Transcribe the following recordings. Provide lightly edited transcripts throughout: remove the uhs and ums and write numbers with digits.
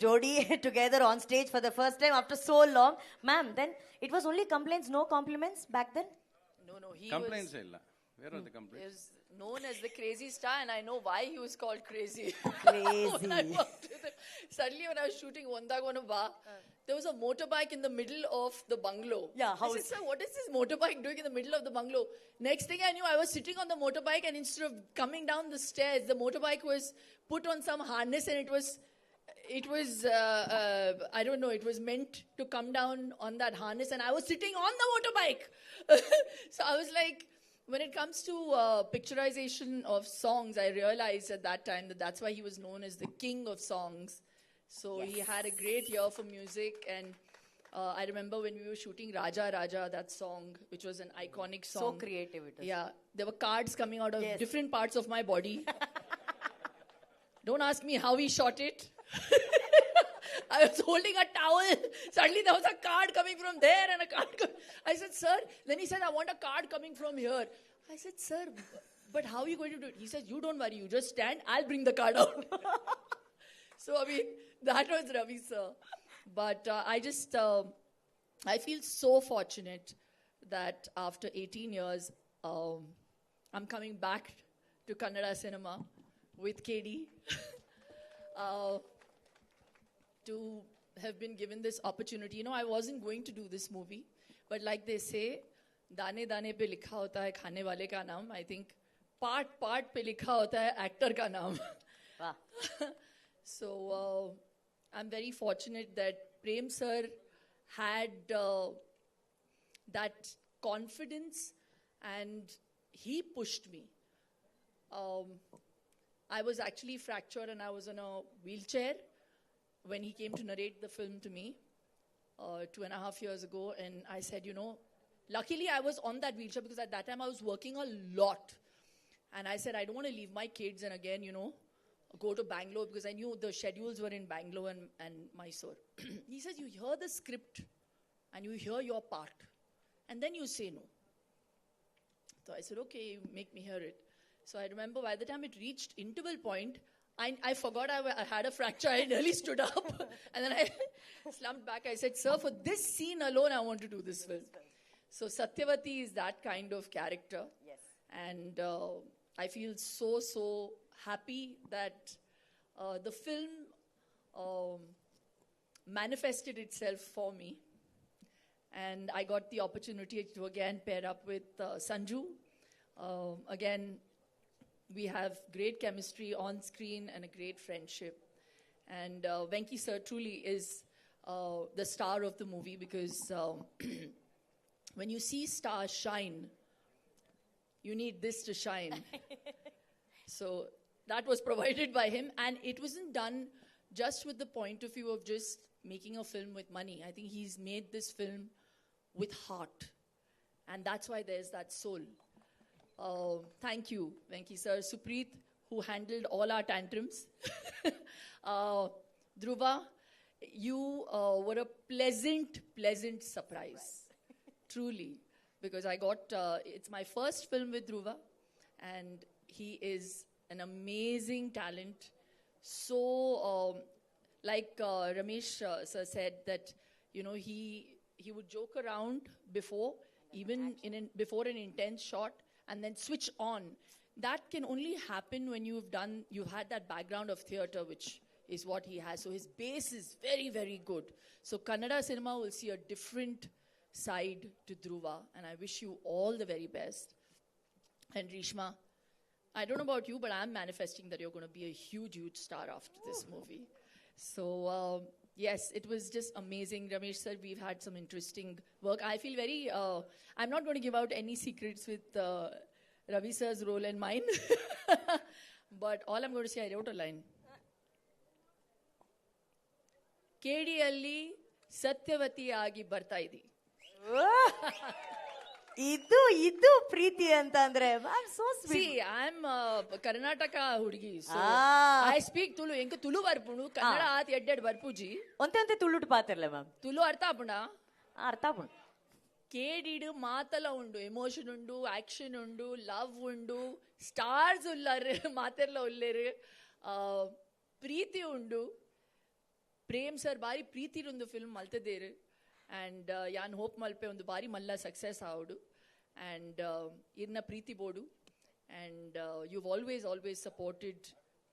Jodi together on stage for the first time after so long. Ma'am, then it was only complaints, no compliments back then? No, he Complaints illa. Where are the was complaints? known as the crazy star, and I know why he was called crazy. Crazy. When I worked with him, suddenly when I was shooting Vandagonaba, there was a motorbike in the middle of the bungalow. Yeah, I said, sir, what is this motorbike doing in the middle of the bungalow? Next thing I knew, I was sitting on the motorbike, and instead of coming down the stairs, the motorbike was put on some harness, and it was I don't know, it was meant to come down on that harness, and I was sitting on the motorbike. So I was like, when it comes to picturization of songs, I realized at that time that that's why he was known as the king of songs. So he had a great ear for music, and I remember when we were shooting Raja Raja, that song, which was an iconic song. So creative it is. Yeah, there were cards coming out of different parts of my body. Don't ask me how he shot it. I was holding a towel. Suddenly there was a card coming from there and a card. I said, sir. Then he said, I want a card coming from here. I said, sir, but how are you going to do it? He says, you don't worry. You just stand. I'll bring the card out. So, I mean, that was Ravi, sir. But I feel so fortunate that after 18 years, I'm coming back to Kannada cinema with KD. To have been given this opportunity. You know, I wasn't going to do this movie, but like they say, दाने दाने पे लिखा होता है खाने वाले का नाम. I think part पे लिखा होता है actor का नाम. Wow. So I'm very fortunate that Prem sir had that confidence, and he pushed me. I was actually fractured and I was in a wheelchair when he came to narrate the film to me 2.5 years ago. And I said, you know, luckily I was on that wheelchair because at that time I was working a lot. And I said, I don't want to leave my kids and again, you know, go to Bangalore because I knew the schedules were in Bangalore and Mysore. He says, you hear the script and you hear your part and then you say no. So I said, okay, you make me hear it. So I remember by the time it reached interval point, I forgot I had a fracture. I nearly stood up. And then I slumped back. I said, sir, for this scene alone, I want to do this film. So Satyavati is that kind of character. Yes. And I feel so happy that the film manifested itself for me. And I got the opportunity to again pair up with Sanju. Again, we have great chemistry on screen and a great friendship. And Venki sir truly is the star of the movie because when you see stars shine, you need this to shine. So that was provided by him. And it wasn't done just with the point of view of just making a film with money. I think he's made this film with heart. And that's why there's that soul. Thank you, Venki sir. Supreet, who handled all our tantrums. Dhruva, you were a pleasant surprise. Truly. Because I got, it's my first film with Dhruva. And he is an amazing talent. So, like Ramesh sir said that, you know, he would joke around before, even before an intense shot, and then switch on. That can only happen when you've had that background of theatre, which is what he has. So his base is very, very good. So Kannada cinema will see a different side to Dhruva, and I wish you all the very best. And Rishma, I don't know about you, but I'm manifesting that you're going to be a huge star after this movie. So yes, it was just amazing. Ramesh sir, we've had some interesting work. I feel very, I'm not going to give out any secrets with Ravi sir's role and mine. But all I'm going to say, I wrote a line. KD-alli Satyavati agi barta idi. ಇದು ಪ್ರೀತಿ ಅಂತ ಅಂದ್ರೆ so sweet. See, I'm Karnataka hudgi. So I speak Tulu. Enku Tulu varpunu. Kannada aat edded varpuji. ಒಂತೆ ತುಳುಟು ಪಾತಿರ್ಲೆ ma'am. Tulu artha apuna. ಅರ್ಥ ಆಪುಂಡು. KD ಮಾತಲ ಉಂಡು, emotion ಉಂಡು, action ಉಂಡು, ಲವ್ ಉಂಡು, ಸ್ಟಾರ್ಸ್ ಉಲ್ಲಾರು ಮಾತೆರ್ಲ ಉಲ್ಲೇರು, ಪ್ರೀತಿ ಉಂಡು. ಪ್ರೇಮ್ ಸರ್ ಬಾರಿ ಪ್ರೀತಿರೊಂದು ಫಿಲ್ಮ್ ಮಲ್ತದೇರು ಆ್ಯಂಡ್ ಯಾನ್ ಹೋಪ್ ಮಲ್ಪೆ ಒಂದು ಬಾರಿ ಮಲ್ಲ ಸಕ್ಸಸ್ ಆವಡು ಆ್ಯಂಡ್ ಇರ್ನ ಪ್ರೀತಿ ಬೋಡು and you've always supported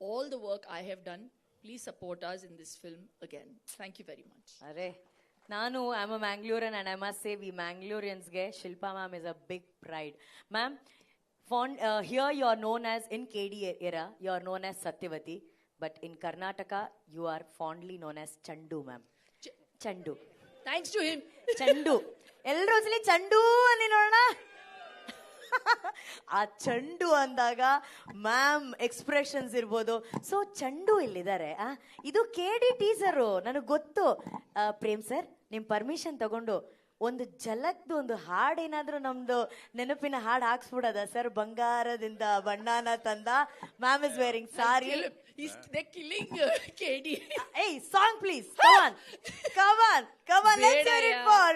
all the work I have done. Please support us in this film again. Thank you very much. Arre, Nanu, I'm a Mangalorean and I must say we Mangaloreans ge Shilpa ma'am is a big pride. Ma'am, here you are known as, in KD era, you are known as Satyavati, but in Karnataka you are fondly known as Chandu ma'am. Chandu. Thanks to him. Chandu. Ellaru ondsali Chandu anni nodona. ಆ ಚಂಡು ಅಂದಾಗ ma'am expressions ಇರ್ಬೋದು. So ಚಂಡು ಇಲ್ಲಿದ್ದಾರೆ. ಇದು KD teaser, ನನಗೆ ಗೊತ್ತು. Prem sir, ನಿಮ್ಮ ಪರ್ಮಿಷನ್ ತಗೊಂಡು ಒಂದು ಜಲಕ್ದು ಒಂದು ಹಾಡೇನಾದ್ರೂ ನಮ್ದು ನೆನಪಿನ ಹಾಡು ಹಾಕ್ಸ್ಬಿಡೋದ ಸರ್? ಬಂಗಾರದಿಂದ ಬಣ್ಣನ ತಂದ, ma'am is varying sorry. They're killing KD. Hey, song please. Come on. Let's hear it for